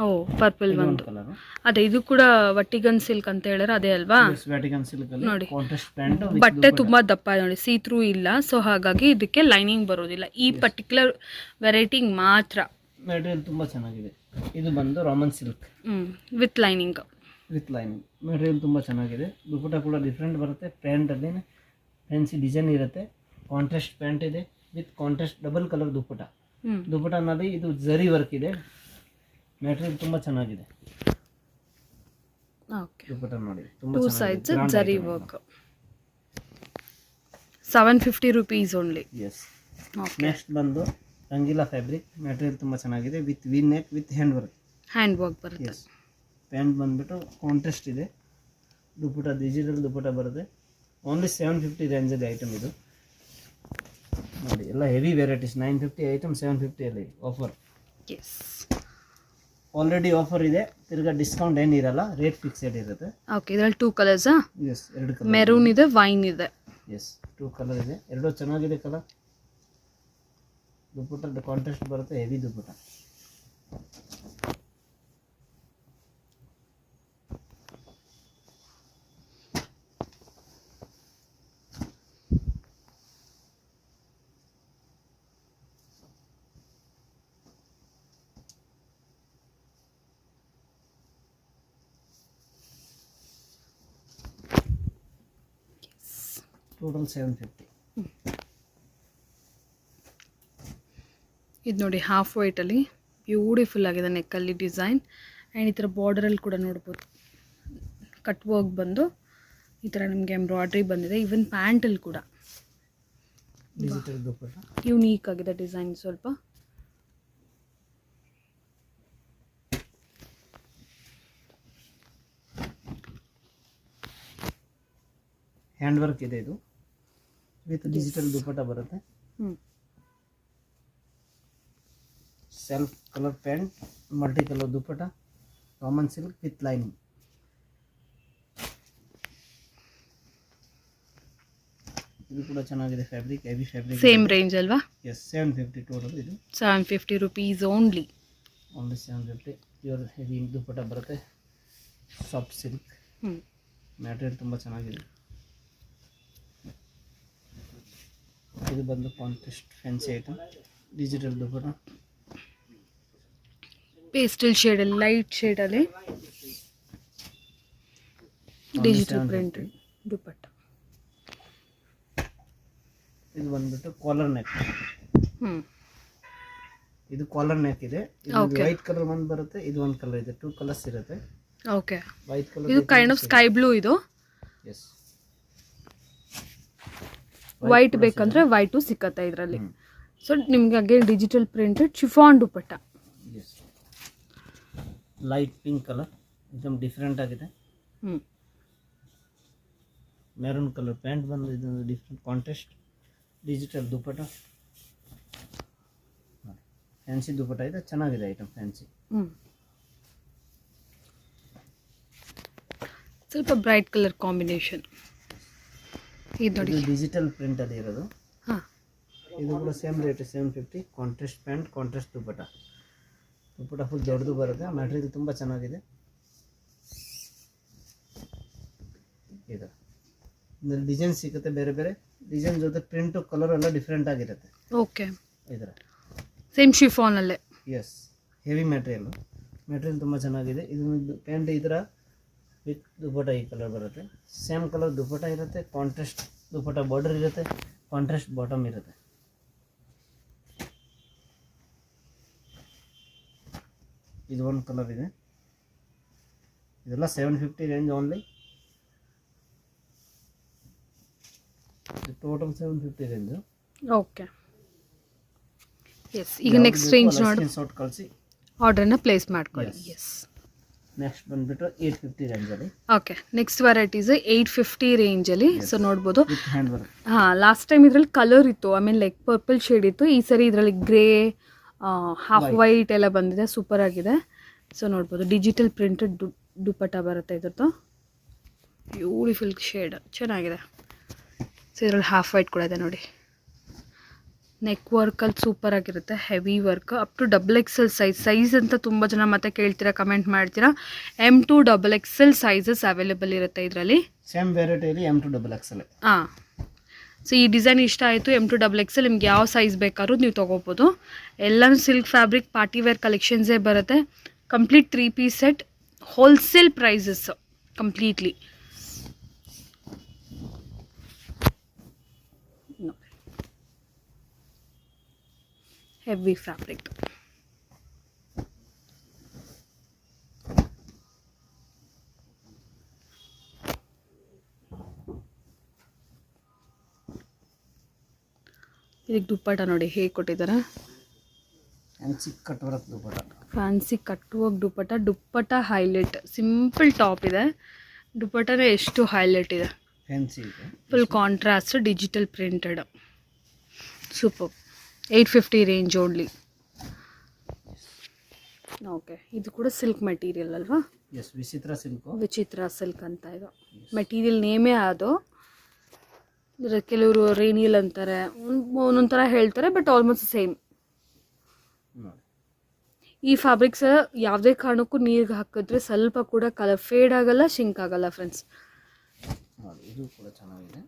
ಓ, ಪರ್ಪಲ್ ಒಂದು ಕಲರ್. ಅದೇ, ಇದು ಕೂಡ ವಟಿಗನ್ ಸಿಲ್ಕ್ ಅಂತ ಹೇಳಿದ್ರೆ ಅದೇ ಅಲ್ವಾ? ವ್ಯಾಟಿಕನ್ ಸಿಲ್ಕ್ ಅಲ್ಲಿ ನೋಡಿ, ಕಾಂಟ್ರಾಸ್ಟ್ ಪ್ಯಾಂಟ್, ಬಟ್ಟೆ ತುಂಬಾ ದಪ್ಪ ನೋಡಿ, ಸೀ ಥ್ರೂ ಇಲ್ಲ. ಸೊ ಹಾಗಾಗಿ ಇದಕ್ಕೆ ಲೈನಿಂಗ್ ಬರೋದಿಲ್ಲ, ಈ ಪರ್ಟಿಕ್ಯುಲರ್ ವೆರೈಟಿ ಮಾತ್ರ. ಮೆಟೀರಿಯಲ್ ತುಂಬಾ ಚೆನ್ನಾಗಿದೆ. ಇದು ಬಂದು Roman silk with lining. Material ತುಂಬಾ ಚೆನ್ನಾಗಿದೆ. ದುಪಟ್ಟ ಕೂಡ ಡಿಫ್ರೆಂಟ್ ಬರುತ್ತೆ. ಪ್ಯಾಂಟ್ ಅಲ್ಲಿ ಫ್ಯಾನ್ಸಿ ಡಿಸೈನ್ ಇರುತ್ತೆ. ಕಾಂಟ್ರಾಸ್ಟ್ ಪ್ಯಾಂಟ್ ಇದೆ with contrast double colour dupatta. ದುಪಟ್ಟನಲ್ಲಿ ಇದು ಜರಿ ವರ್ಕ್ ಇದೆ. ಮೆಟೀರಿಯಲ್ ತುಂಬಾ ಚೆನ್ನಾಗಿದೆ. ಓಕೆ, ದುಪಟ್ಟ ನೋಡಿ, ತುಂಬಾ two sides zari work. 750 rupees only. Yes. Next ಬಂದು ರಂಗೀಲಾ ಫ್ಯಾಬ್ರಿಕ್. ಮೆಟೀರಿಯಲ್ ತುಂಬಾ ಚೆನ್ನಾಗಿದೆ with V neck with hand work ಬರುತ್ತೆ. ಪ್ಯಾಂಟ್ ಬಂದ್ಬಿಟ್ಟು ಕಾಂಟ್ರಾಸ್ಟ್ ಇದೆ. ದುಪಟ್ಟ ಡಿಜಿಟಲ್ ದುಪಟ್ಟ ಬರುತ್ತೆ. ಓನ್ಲಿ 750 ರೇಂಜಲ್ಲಿ ಐಟಮ್ ಇದು ನೋಡಿ. ಎಲ್ಲ ಹೆವಿ ವೆರೈಟೀಸ್. 950 ಐಟಮ್ 750 ಅಲ್ಲಿ ಆಫರ್. ಎಸ್, ಆಲ್ರೆಡಿ ಆಫರ್ ಇದೆ. ತಿರ್ಗಾ ಡಿಸ್ಕೌಂಟ್ ಏನಿರಲ್ಲ, ರೇಟ್ ಫಿಕ್ಸೆಡ್ ಇರುತ್ತೆ. ಓಕೆ, ಇದರಲ್ಲಿ 2 ಕಲರ್ಸಾ? Yes, 2 colour. ಮೆರೂನ್ ಇದೆ, ವೈನ್ ಇದೆ. ಎಸ್, 2 ಕಲರ್ ಇದೆ. 2 ಚೆನ್ನಾಗಿದೆ ಕಲರ್. ದುಪಟ್ಟ ಕಾಂಟ್ರಾಸ್ಟ್ ಬರುತ್ತೆ, ಹೆವಿ ದುಪಟ್ಟ. ಟೋಟಲ್ 750. ಇದು ನೋಡಿ ಹಾಫ್ ವೈಟಲ್ಲಿ ಬ್ಯೂಟಿಫುಲ್ ಆಗಿದೆ ನೆಕ್ಕಲ್ಲಿ ಡಿಸೈನ್ ಆ್ಯಂಡ್ ಈ ಥರ ಬಾರ್ಡರಲ್ಲಿ ಕೂಡ ನೋಡ್ಬೋದು ಕಟ್ ವರ್ಕ್ ಬಂದು ಈ ಥರ ನಿಮಗೆ ಎಂಬ್ರಾಯ್ಡ್ರಿ ಬಂದಿದೆ. ಈವನ್ ಪ್ಯಾಂಟಲ್ಲಿ ಕೂಡ ಡಿಜಿಟಲ್ ದುಪ್ಪಟ್ಟ ಯುನೀಕ್ ಆಗಿದೆ ಡಿಸೈನ್ ಸ್ವಲ್ಪ. ಹ್ಯಾಂಡ್ ವರ್ಕ್ ಇದೆ, ಇದು ವಿತ್ ಡಿಜಿಟಲ್ ದುಪ್ಪಟ್ಟ ಬರುತ್ತೆ. Self colour pant, multi colour dupatta, Roman silk with lining. ಇದು ಕೂಡ ಚೆನ್ನಾಗಿದೆ fabric, heavy fabric. Same range ಅಲ್ವಾ? Yes 750 total. ಇದು 750 rupees only 750. Pure heavy dupatta ಬರುತ್ತೆ, ಸಾಫ್ಟ್ ಸಿಲ್ಕ್ ಮ್ಯಾಟೀರಿಯಲ್ ತುಂಬ ಚೆನ್ನಾಗಿದೆ. ಇದು ಬಂದು contrast fancy item, digital dupatta, pastel ಶೇಡಲ್ಲಿ ಲೈಟ್ ಶೇಡಲ್ಲಿ ಡಿಜಿಟಲ್ ಪ್ರಿಂಟೆಡ್ ದುಪ್ಪಟ್ಟ. ಇದು ಬಂದ್ಬಿಟ್ಟು ಕಾಲರ್ ನೆಕ್. ಇದು ಕಾಲರ್ ನೆಕ್ ಇದೆ. ಇದು ವೈಟ್ ಕಲರ್ ಒಂದು ಬರುತ್ತೆ, ಇದು ಒಂದು ಕಲರ್ ಇದೆ, 2 ಕಲರ್ಸ್ ಇರುತ್ತೆ. ಓಕೆ, ವೈಟ್ ಕಲರ್ ಇದು ಕೈಂಡ್ ಆಫ್ ಸ್ಕೈ ಬ್ಲೂ. ಇದು ಎಸ್ ವೈಟ್ ಬೇಕಂದ್ರೆ ವೈಟು ಸಿಕ್ಕತ್ತೆ ಇದರಲ್ಲಿ. ಸೊ ನಿಮಗೆ again digital printed chiffon dupatta. Yes light pink colour, एकदम ಡಿಫರೆಂಟ್ ಆಗಿದೆ. ಮೆರೂನ್ ಕಲರ್ ಪ್ಯಾಂಟ್ ಬಂದು ಇದು different contrast, digital dupatta, fancy dupatta ಇದೆ, ಚೆನ್ನಾಗಿದೆ ಐಟಮ್ ಫ್ಯಾನ್ಸಿ. ಸ್ವಲ್ಪ ಬ್ರೈಟ್ ಕಲರ್ ಕಾಂಬಿನೇಷನ್. ಇದು ನೋಡಿ ಡಿಜಿಟಲ್ ಪ್ರಿಂಟ್ ಅಲ್ಲಿ ಇರೋದು. ಹಾಂ, ಇದು ಕೂಡ same rate 750. Contrast pant, contrast dupatta. Dupatta full ದೊಡ್ಡದು ಬರುತ್ತೆ, ಮೆಟೀರಿಯಲ್ ತುಂಬ ಚೆನ್ನಾಗಿದೆ. ಇದು ಇದರಲ್ಲಿ ಡಿಸೈನ್ ಸಿಗುತ್ತೆ, ಬೇರೆ ಬೇರೆ ಡಿಸೈನ್ ಜೊತೆ ಪ್ರಿಂಟು ಕಲರ್ ಎಲ್ಲ ಡಿಫ್ರೆಂಟ್ ಆಗಿರುತ್ತೆ. ಓಕೆ, ಇದರ ಸೇಮ್ ಶಿಫಾನ್ ಅಲ್ಲೇ. ಎಸ್ ಹೆವಿ ಮೆಟೀರಿಯಲ್ ತುಂಬ ಚೆನ್ನಾಗಿದೆ. ಇದು ಪ್ಯಾಂಟ್ ಇದರ ವಿತ್ ದುಪ್ಪಟ್ಟ ಈ ಕಲರ್ ಬರುತ್ತೆ, ಸೇಮ್ ಕಲರ್ ದುಪ್ಪಟ್ಟ ಇರುತ್ತೆ, ಕಾಂಟ್ರಾಸ್ಟ್ ದುಪ್ಪಟ್ಟ ಬಾರ್ಡರ್ ಇರುತ್ತೆ, ಕಾಂಟ್ರಾಸ್ಟ್ ಬಾಟಮ್ ಇರುತ್ತೆ. ಇದು ಒಂದು ಕಲರ್ ಇದೆ. ಇದೆಲ್ಲ 750 range only. Total 750 range. Okay, yes. ಈಗ ನೆಕ್ಸ್ಟ್ ರೇಂಜ್ ನೋಡಿ ಶಾರ್ಟ್ ಕಳಿಸಿ ಆರ್ಡರ್ನ ಪ್ಲೇಸ್ ಮಾಡ್ಕೊಳ್ಳಿ. ಎಸ್, ನೆಕ್ಸ್ಟ್ ಬಂದ್ಬಿಟ್ಟು 850 ರೇಂಜಲ್ಲಿ. ಓಕೆ, ನೆಕ್ಸ್ಟ್ ವೆರೈಟೀಸ್ 850 ರೇಂಜಲ್ಲಿ. ಸೊ ನೋಡ್ಬೋದು. With hand work. ಹಾಂ, ಲಾಸ್ಟ್ ಟೈಮ್ ಇದರಲ್ಲಿ ಕಲರ್ ಇತ್ತು, ಆಮೇಲೆ ಲೈಕ್ ಪರ್ಪಲ್ ಶೇಡ್ ಇತ್ತು. ಈ ಸರಿ ಇದರಲ್ಲಿ ಗ್ರೇ, ಹಾಫ್ ವೈಟ್ ಎಲ್ಲ ಬಂದಿದೆ, ಸೂಪರ್ ಆಗಿದೆ. ಸೊ ನೋಡ್ಬೋದು ಡಿಜಿಟಲ್ ಪ್ರಿಂಟೆಡ್ ದುಪ್ಪಟ್ಟ ಬರುತ್ತೆ ಇದ್ರದ್ದು. ಬ್ಯೂಟಿಫುಲ್ ಶೇಡ್, ಚೆನ್ನಾಗಿದೆ. ಸೊ ಇದರಲ್ಲಿ ಹಾಫ್ ವೈಟ್ ಕೂಡ ಇದೆ ನೋಡಿ. ನೆಕ್ ವರ್ಕಲ್ಲಿ ಸೂಪರ್ ಆಗಿರುತ್ತೆ, heavy work. Up to XXL size ಅಂತ ತುಂಬ ಜನ ಮತ್ತೆ ಕೇಳ್ತೀರಾ, ಕಮೆಂಟ್ ಮಾಡ್ತೀರಾ. M to XXL sizes available ಇರುತ್ತೆ ಇದರಲ್ಲಿ. ಸೇಮ್ ವೆರೈಟಿಯಲ್ಲಿ M to XXL. ಹಾಂ, ಸೊ ಈ ಡಿಸೈನ್ ಇಷ್ಟ ಆಯಿತು. M to XXL ನಿಮ್ಗೆ ಯಾವ ಸೈಜ್ ಬೇಕಾದ್ರೂ ನೀವು ತೊಗೋಬೋದು. ಎಲ್ಲನೂ ಸಿಲ್ಕ್ ಫ್ಯಾಬ್ರಿಕ್ ಪಾರ್ಟಿ ವೇರ್ ಕಲೆಕ್ಷನ್ಸೇ ಬರುತ್ತೆ. Complete 3 piece set, wholesale prices completely. Heavy fabric. ಇದಕ್ಕೆ ದುಪ್ಪಟ್ಟ ನೋಡಿ ಹೇಗೆ ಕೊಟ್ಟಿದ್ದಾರೆ. Fancy cut work dupatta, fancy cut work dupatta. Dupatta highlight, simple top ಇದೆ, ದುಪ್ಪಟ್ಟನೇ ಎಷ್ಟು ಹೈಲೈಟ್ ಇದೆ. ಫ್ಯಾನ್ಸಿ ಇದೆ, full contrast, digital printed, super. 850 range only. Okay, ಇದು ಕೂಡ ಸಿಲ್ಕ್ ಮೆಟೀರಿಯಲ್ ಅಲ್ವಾ? Yes, Vichitra silk. Vichitra silk ಅಂತ ಇದು ಮೆಟೀರಿಯಲ್ ನೇಮೇ ಅದು. ಕೆಲವರು ರೇನಿಯಲ್ ಅಂತಾರೆ, ಒಂದೊಂದು ಥರ ಹೇಳ್ತಾರೆ, ಬಟ್ ಆಲ್ಮೋಸ್ಟ್ ಸೇಮ್. ಈ ಫ್ಯಾಬ್ರಿಕ್ಸ್ ಯಾವುದೇ ಕಾರಣಕ್ಕೂ ನೀರಿಗೆ ಹಾಕಿದ್ರೆ ಸ್ವಲ್ಪ ಕೂಡ ಕಲರ್ ಫೇಡ್ ಆಗಲ್ಲ, ಶಿಂಕ್ ಆಗಲ್ಲ ಫ್ರೆಂಡ್ಸ್. ಇದು ಕೂಡ ಚೆನ್ನಾಗಿದೆ.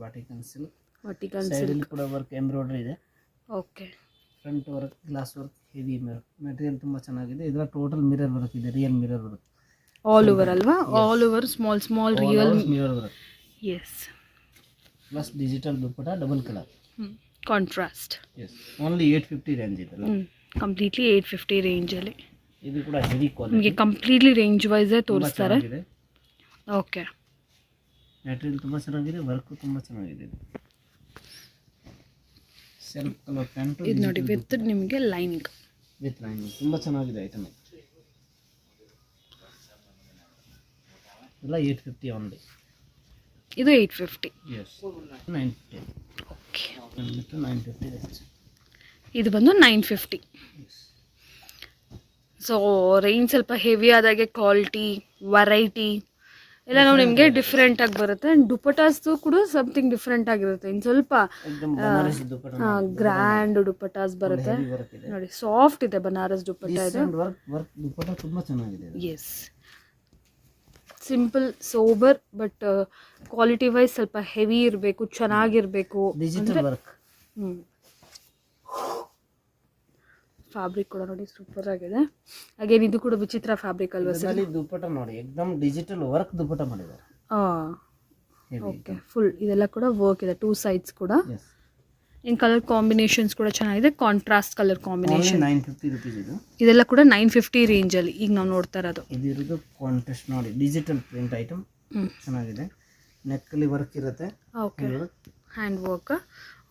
Vatican silk. Vatican side silk ಕೂಡ ವರ್ಕ್ ಎಂಬ್ರಾಯ್ಡರಿ ಇದೆ. Okay, front work, glass work, heavy material ತುಂಬ ಚೆನ್ನಾಗಿದೆ. ಇದರ ಟೋಟಲ್ ಮಿರರ್ ವರ್ಕ್ ಇದೆ, real mirror work all over ಅಲ್ವಾ? All over small real mirror work. Yes, plus digital dupatta double colour. Contrast. Yes only 850 range ಇದೆಲ್ಲ. Completely 850 ರೇಂಜಲ್ಲಿ. ಇದು ಕೂಡ heavy quality. ನಿಮಗೆ ಕಂಪ್ಲೀಟ್ಲಿ ರೇಂಜ್ ವೈಸೇ ತೋರಿಸ್ತಾರೆ. ಓಕೆ. ಮೆಟೀರಿಯಲ್ ತುಂಬ ಚೆನ್ನಾಗಿದೆ, ವರ್ಕು ತುಂಬ ಚೆನ್ನಾಗಿದೆ. ಸೆಲ್ಫ್ ಕಲರ್ ಪ್ಯಾಂಟು ಇದು ನೋಡಿ ವಿತ್ ನಿಮಗೆ ಲೈನಿಂಗ್. ವಿತ್ ಲೈನಿಂಗ್ ತುಂಬ ಚೆನ್ನಾಗಿದೆ ಐಟಮ್. ಎಲ್ಲ 850 ಓನ್ಲಿ. ಇದು 850. ಎಸ್ 950. ಓಕೆ. 950 ರೇಂಜ್. ಇದು ಬಂದು 950. ಸೊ ರೇಂಜ್ ಸ್ವಲ್ಪ ಹೆವಿ ಆದಾಗೆ ಕ್ವಾಲಿಟಿ ವೆರೈಟಿ ಎಲ್ಲ ನಾವು ನಿಮಗೆ ಡಿಫ್ರೆಂಟ್ ಆಗಿ ಬರುತ್ತೆ. ಆ್ಯಂಡ್ ದುಪ್ಪಟಾಸ್ದು ಕೂಡ ಸಮಥಿಂಗ್ ಡಿಫ್ರೆಂಟ್ ಆಗಿರುತ್ತೆ. ಇನ್ನು ಸ್ವಲ್ಪ ಗ್ರ್ಯಾಂಡ್ ದುಪ್ಪಟಾಸ್ ಬರುತ್ತೆ ನೋಡಿ. ಸಾಫ್ಟ್ ಇದೆ ಬನಾರಸ್ ದುಪ್ಪಟ ಇದು. ವರ್ಕ್ ದುಪ್ಪಟ ತುಂಬ ಚೆನ್ನಾಗಿದೆ. Yes simple sober but quality wise ಸ್ವಲ್ಪ ಹೆವಿ ಇರಬೇಕು, ಚೆನ್ನಾಗಿರಬೇಕು. Digital work. ಫ್ಯಾಬ್ರಿಕ್ ಕೂಡ ನೋಡಿ ಸೂಪರ್ ಆಗಿದೆ. ಅಗೇನ್ ಇದು ಕೂಡ ವಿಚಿತ್ರ ಫ್ಯಾಬ್ರಿಕ್ ಅಲ್ವಾ ಸರ್? ದುಪ್ಪಟ ನೋಡಿ ಎಕ್ದಮ್ ಡಿಜಿಟಲ್ ವರ್ಕ್ ದುಪ್ಪಟ ಮಾಡಿದ್ದಾರೆ. ಓಕೆ. ಫುಲ್ ಇದೆಲ್ಲ ಕೂಡ ವರ್ಕ್ ಇದೆ, 2 ಸೈಡ್ಸ್ ಕೂಡ. ಇನ್ ಕಲರ್ ಕಾಂಬಿನೇಷನ್ಸ್ ಕೂಡ ಚೆನ್ನಾಗಿದೆ, ಕಾಂಟ್ರಾಸ್ಟ್ ಕಲರ್ ಕಾಂಬಿನೇಷನ್. 950 ರೂಪೀಸ್ ಇದು. ಇದೆಲ್ಲ ಕೂಡ 950 ರೇಂಜ್ ಅಲ್ಲಿ ಈಗ ನಾವು ನೋಡ್ತಾ ಇರೋದು. ಇದಿರೋದು ಕಾಂಟ್ರಾಸ್ಟ್ ನೋಡಿ, ಡಿಜಿಟಲ್ ಪ್ರಿಂಟ್ ಐಟಮ್ ಚೆನ್ನಾಗಿದೆ. ನೆಕ್ ಅಲ್ಲಿ ವರ್ಕ್ ಇರುತ್ತೆ. Okay. Hand work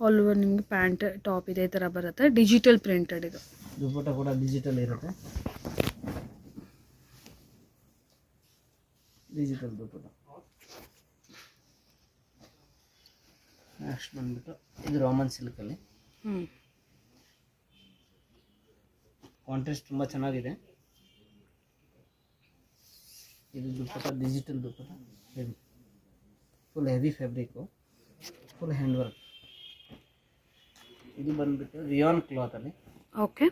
all over ನಿಮಗೆ ಪ್ಯಾಂಟ್ ಟಾಪ್ ಇದೇ ಥರ ಬರುತ್ತೆ. ಡಿಜಿಟಲ್ ಪ್ರಿಂಟೆಡ್ ಇದು. ದುಪ್ಪಟ ಕೂಡ ಡಿಜಿಟಲ್ ಇರುತ್ತೆ. ಡಿಜಿಟಲ್ ದುಪ್ಪಟ. ನೆಕ್ಸ್ಟ್ ಬಂದ್ಬಿಟ್ಟು ಇದು ರಾಮನ್ ಸಿಲ್ಕಲ್ಲಿ. ಕಾಂಟ್ರಾಸ್ಟ್ ತುಂಬ ಚೆನ್ನಾಗಿದೆ. ಇದು dupatta digital dupatta, heavy full heavy fabric, full hand work. ಇದು ಬಂದ್ಬಿಟ್ಟು ರಿಯಾನ್ ಕ್ಲಾತಲ್ಲಿ. Okay.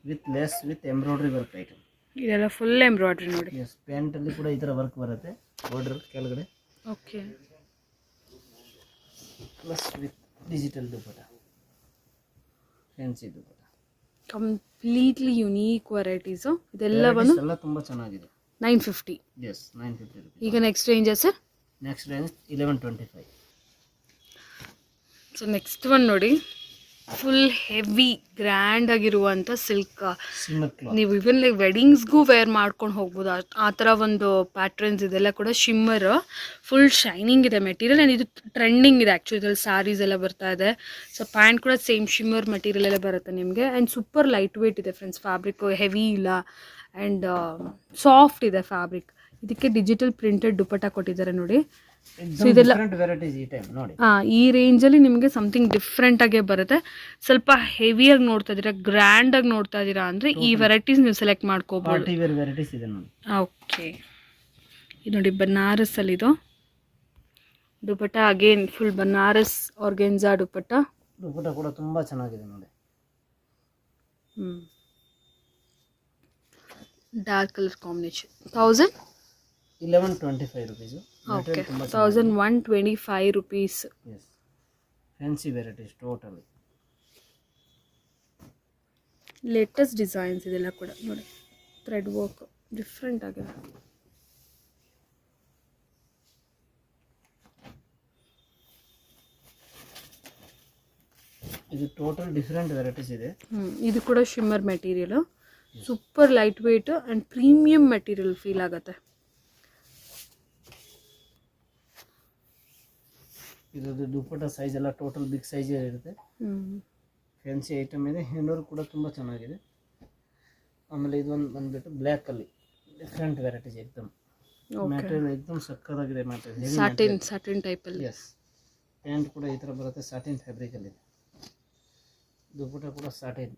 With lace with embroidery work item. ಇದೆಲ್ಲ ಫುಲ್ ಎಂಬ್ರಾಯ್ಡ್ರಿ ನೋಡಿ. ಎಸ್ ಪ್ಯಾಂಟಲ್ಲಿ ಕೂಡ ಈ ಥರ ವರ್ಕ್ ಬರುತ್ತೆ, ಬಾರ್ಡರ್ ಕೆಳಗಡೆ. Okay. Plus with digital dupatta, fancy dupatta. Completely unique varieties. ಇದೆಲ್ಲ ಬಂದು ಎಲ್ಲ ತುಂಬ ಚೆನ್ನಾಗಿದೆ. 950. Yes 950 rupees. ಈಗ next range sir? Next range 1125. So next one ನೋಡಿ, ಫುಲ್ ಹೆವಿ ಗ್ರ್ಯಾಂಡ್ ಆಗಿರುವಂಥ ಸಿಲ್ಕ್. ನೀವು ಇವನ್ ಲೈಕ್ ವೆಡ್ಡಿಂಗ್ಸ್ಗೂ ವೇರ್ ಮಾಡ್ಕೊಂಡು ಹೋಗ್ಬೋದು, ಆ ಥರ ಒಂದು ಪ್ಯಾಟ್ರನ್ಸ್. ಇದೆಲ್ಲ ಕೂಡ ಶಿಮ್ಮರ್, ಫುಲ್ ಶೈನಿಂಗ್ ಇದೆ ಮೆಟೀರಿಯಲ್. ಆ್ಯಂಡ್ ಇದು ಟ್ರೆಂಡಿಂಗ್ ಇದೆ ಆ್ಯಕ್ಚುಲಿ. ಇದರಲ್ಲಿ ಸ್ಯಾರೀಸ್ ಎಲ್ಲ ಬರ್ತಾ ಇದೆ. ಸೊ ಪ್ಯಾಂಟ್ ಕೂಡ ಸೇಮ್ ಶಿಮ್ಮರ್ ಮೆಟೀರಿಯಲ್ ಎಲ್ಲ ಬರುತ್ತೆ ನಿಮಗೆ. ಆ್ಯಂಡ್ ಸೂಪರ್ ಲೈಟ್ ವೇಟ್ ಇದೆ ಫ್ರೆಂಡ್ಸ್. ಫ್ಯಾಬ್ರಿಕ್ ಹೆವಿ ಇಲ್ಲ ಆ್ಯಂಡ್ ಸಾಫ್ಟ್ ಇದೆ ಫ್ಯಾಬ್ರಿಕ್. ಇದಕ್ಕೆ ಡಿಜಿಟಲ್ ಪ್ರಿಂಟೆಡ್ ದುಪ್ಪಟ ಕೊಟ್ಟಿದ್ದಾರೆ ನೋಡಿ. ಸೊ ಇದೆಲ್ಲ ಈ ರೇಂಜಲ್ಲಿ ನಿಮಗೆ ಸಮಥಿಂಗ್ ಡಿಫ್ರೆಂಟ್ ಆಗೇ ಬರುತ್ತೆ. ಸ್ವಲ್ಪ ಹೆವಿಯಾಗಿ ನೋಡ್ತಾ ಇದ್ದೀರಾ, ಗ್ರ್ಯಾಂಡ್ ಆಗಿ ನೋಡ್ತಾ ಇದ್ದೀರಾ ಅಂದರೆ ಈ ವೆರೈಟೀಸ್ ನೀವು ಸೆಲೆಕ್ಟ್ ಮಾಡ್ಕೋಬಹುದು. ಓಕೆ. ಇದು ನೋಡಿ ಬನಾರಸ್ ಅಲ್ಲಿ ಇದು dupatta. Again full Banaras organza dupatta. Dupatta ಕೂಡ ತುಂಬಾ ಚೆನ್ನಾಗಿದೆ ನೋಡಿ. Dark colour combination. 1125 rupees. Okay, 1125 rupees. Yes. Fancy varieties totally. Latest designs ಇದೆಲ್ಲ ಕೂಡ ನೋಡಿ. ಥ್ರೆಡ್ ವರ್ಕ್ ಡಿಫ್ರೆಂಟ್ ಆಗಿದೆ. ಇದು ಟೋಟಲ್ ಡಿಫ್ರೆಂಟ್ ವೆರೈಟೀಸ್ ಇದೆ. ಇದು ಕೂಡ shimmer material, super light weight and premium material feel ಆಗುತ್ತೆ. ಇದರದ್ದು ದುಪ್ಪಟ ಸೈಜ್ ಎಲ್ಲ ಟೋಟಲ್ ಬಿಗ್ ಸೈಜ್ ಇರುತ್ತೆ. ಫ್ಯಾನ್ಸಿ ಐಟಮ್ ಇದೆ. ಹ್ಯಾಂಡ್ ವರ್ಕ್ ಕೂಡ ತುಂಬ ಚೆನ್ನಾಗಿದೆ. ಆಮೇಲೆ ಇದೊಂದು ಬಂದ್ಬಿಟ್ಟು ಬ್ಲ್ಯಾಕ್ ಅಲ್ಲಿ ಡಿಫ್ರೆಂಟ್ ವೆರೈಟೀಸ್ ಎಕ್ದಮ್ ಮ್ಯಾಟೀರಿಯಲ್ ಎಕ್ದಮ್ ಸಕ್ಕತ್ತಾಗಿದೆ. ಮ್ಯಾಟೀರಿಯಲ್ ಸಾಟಿನ್ ಟೈಪ್ ಅಲ್ಲಿ. ಎಸ್. ಪ್ಯಾಂಟ್ ಕೂಡ ಈ ಥರ ಬರುತ್ತೆ, ಸಾಟಿನ್ ಫ್ಯಾಬ್ರಿಕ್ ಅಲ್ಲಿ. ದುಪ್ಪಟ ಕೂಡ satin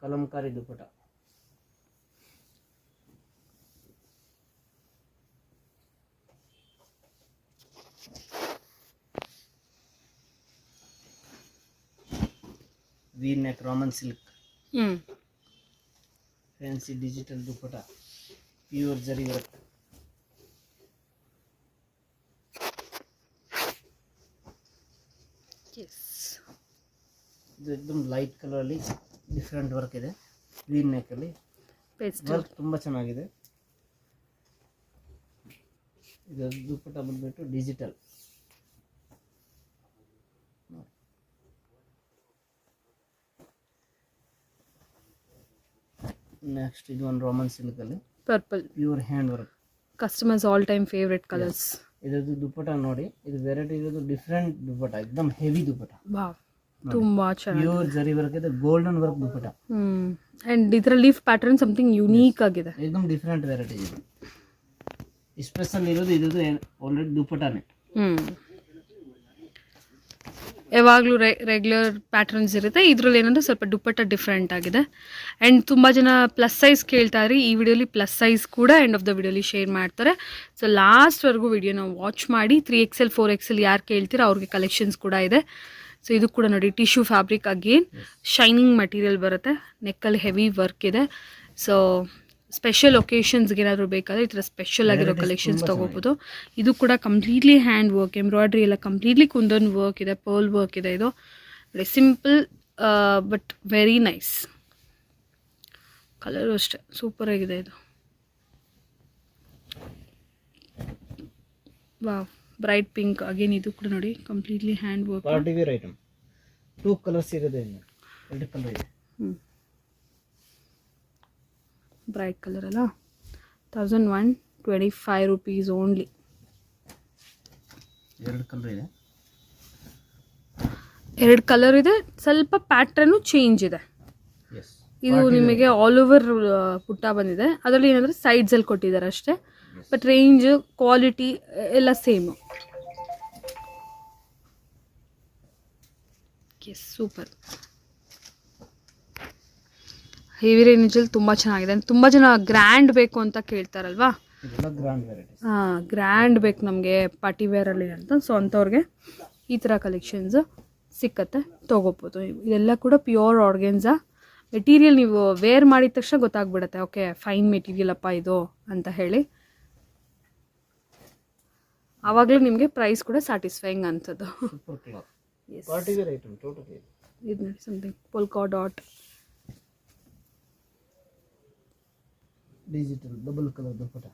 kalamkari dupatta. V neck roman silk. Fancy digital dupatta, pure zari work. ಇದು ಎಕ್ದಮ್ ಲೈಟ್ ಕಲರ್ ಅಲ್ಲಿ ಡಿಫ್ರೆಂಟ್ ವರ್ಕ್ ಇದೆ. ವಿ ನೆಕ್ ಅಲ್ಲಿ ವರ್ಕ್ ತುಂಬ ಚೆನ್ನಾಗಿದೆ. ಇದು ದುಪ್ಪಟ ಬಂದ್ಬಿಟ್ಟು ಡಿಜಿಟಲ್ ನೆಕ್ಸ್ಟ್ ಇದು ಒಂದು ರೋಮನ್ ಸಿಲ್ಕ್ ಅಲ್ಲಿ purple pure hand work. Customers all time favourite colours. ಇದ್ರದ್ದು ದುಪ್ಪಟ ನೋಡಿ, ಇದು ವೆರೈಟಿ ಇರೋದು ಡಿಫ್ರೆಂಟ್ ದುಪ್ಪಟ, ಎಕ್ದಮ್ ಹೆವಿ ದುಪ್ಪಟ. ವಾವ್, ತುಂಬಾ ಚೆನ್ನಾಗಿ ಪ್ಯೂರ್ ಜರಿ ವರ್ಕ್ ಇದೆ, ಗೋಲ್ಡನ್ ವರ್ಕ್ ದುಪ್ಪಟ. ಅಂಡ್ ಇದರ ಲೀಫ್ ಪ್ಯಾಟರ್ನ್ ಸಮಥಿಂಗ್ ಯುನೀಕ್ ಆಗಿದೆ, ಎಕ್ದಮ್ ಡಿಫ್ರೆಂಟ್ ವೆರೈಟಿ ಇದೆ. ಸ್ಪೆಷಲ್ ಇರೋದು ಇದು ಆಲ್ರೆಡಿ ದುಪ್ಪಟನೇ. ಯಾವಾಗಲೂ ರೆಗ್ಯುಲರ್ ಪ್ಯಾಟರ್ನ್ಸ್ ಇರುತ್ತೆ, ಇದರಲ್ಲಿ ಏನಂದ್ರೆ ಸ್ವಲ್ಪ ದುಪ್ಪಟ್ಟ ಡಿಫ್ರೆಂಟ್ ಆಗಿದೆ. ಆ್ಯಂಡ್ ತುಂಬ ಜನ ಪ್ಲಸ್ ಸೈಜ್ ಕೇಳ್ತಾರೆ, ಈ ವಿಡಿಯೋಲಿ ಪ್ಲಸ್ ಸೈಜ್ ಕೂಡ ಎಂಡ್ ಆಫ್ ದ ವಿಡಿಯೋಲಿ ಶೇರ್ ಮಾಡ್ತಾರೆ. ಸೊ ಲಾಸ್ಟ್ವರೆಗೂ ವಿಡಿಯೋನ ವಾಚ್ ಮಾಡಿ. 3XL 4XL ಯಾರು ಕೇಳ್ತೀರಾ ಅವ್ರಿಗೆ ಕಲೆಕ್ಷನ್ಸ್ ಕೂಡ ಇದೆ. ಸೊ ಇದು ಕೂಡ ನೋಡಿ, tissue fabric again, shining material ಬರುತ್ತೆ, ನೆಕ್ಕಲ್ಲಿ ಹೆವಿ ವರ್ಕ್ ಇದೆ. ಸೊ ಸ್ಪೆಷಲ್ ಒಕೇಶನ್ಸ್ಗೆ ಏನಾದರೂ ಬೇಕಾದರೆ ಈ ಥರ ಸ್ಪೆಷಲ್ ಆಗಿರೋ ಕಲೆಕ್ಷನ್ಸ್ ತೊಗೋಬೋದು. ಇದು ಕೂಡ ಕಂಪ್ಲೀಟ್ಲಿ ಹ್ಯಾಂಡ್ ವರ್ಕ್, ಎಂಬ್ರಾಯ್ಡ್ರಿ ಎಲ್ಲ ಕಂಪ್ಲೀಟ್ಲಿ ಕುಂದನ್ ವರ್ಕ್ ಇದೆ, ಪರ್ಲ್ ವರ್ಕ್ ಇದೆ. ಇದು simple but very nice. Colour ಅಷ್ಟೇ ಸೂಪರ್ ಆಗಿದೆ ಇದು. Wow, bright pink again. ಇದು ಕೂಡ ನೋಡಿ completely hand work. Party wear item. 2 colours ಇರೋದೇ, 2 ಕಲರ್ ಇದೆ. ಬ್ರೈಟ್ ಕಲರ್ ಅಲ್ಲ. 1125 rupees ಓನ್ಲಿ. 2 ಕಲರ್ ಇದೆ, 2 ಕಲರ್ ಇದೆ. ಸ್ವಲ್ಪ ಪ್ಯಾಟ್ರನ್ನು ಚೇಂಜ್ ಇದೆ. ಇದು ನಿಮಗೆ ಆಲ್ ಓವರ್ ಪುಟ್ಟ ಬಂದಿದೆ. ಅದರಲ್ಲಿ ಏನಂದರೆ ಸೈಡ್ಸಲ್ಲಿ ಕೊಟ್ಟಿದ್ದಾರೆ ಅಷ್ಟೇ, ಬಟ್ ರೇಂಜ್ ಕ್ವಾಲಿಟಿ ಎಲ್ಲ ಸೇಮು. Yes, super. ಹೆವಿ ರೇಂಜಲ್ಲಿ ತುಂಬ ಚೆನ್ನಾಗಿದೆ. ತುಂಬ ಜನ ಗ್ರ್ಯಾಂಡ್ ಬೇಕು ಅಂತ ಕೇಳ್ತಾರಲ್ವಾ, ಹಾಂ, ಗ್ರ್ಯಾಂಡ್ ಬೇಕು ನಮಗೆ ಪಾರ್ಟಿ ವೇರಲ್ಲಿ ಅಂತ. ಸೊ ಅಂಥವ್ರಿಗೆ ಈ ಥರ ಕಲೆಕ್ಷನ್ಸ್ ಸಿಕ್ಕತ್ತೆ, ತೊಗೋಬೋದು. ಇದೆಲ್ಲ ಕೂಡ ಪ್ಯೂರ್ ಆರ್ಗೆನ್ಸಾ ಮೆಟೀರಿಯಲ್. ನೀವು ವೇರ್ ಮಾಡಿದ ತಕ್ಷಣ ಗೊತ್ತಾಗ್ಬಿಡುತ್ತೆ, ಓಕೆ ಫೈನ್ ಮೆಟೀರಿಯಲ್ ಅಪ್ಪ ಇದು ಅಂತ ಹೇಳಿ. ಆವಾಗಲೂ ನಿಮಗೆ ಪ್ರೈಸ್ ಕೂಡ ಸ್ಯಾಟಿಸ್ಫೈಯಿಂಗ್ ಅನ್ಸೋದು. ಇದು ನೋಡಿ, something polka dot digital double colour dupatta.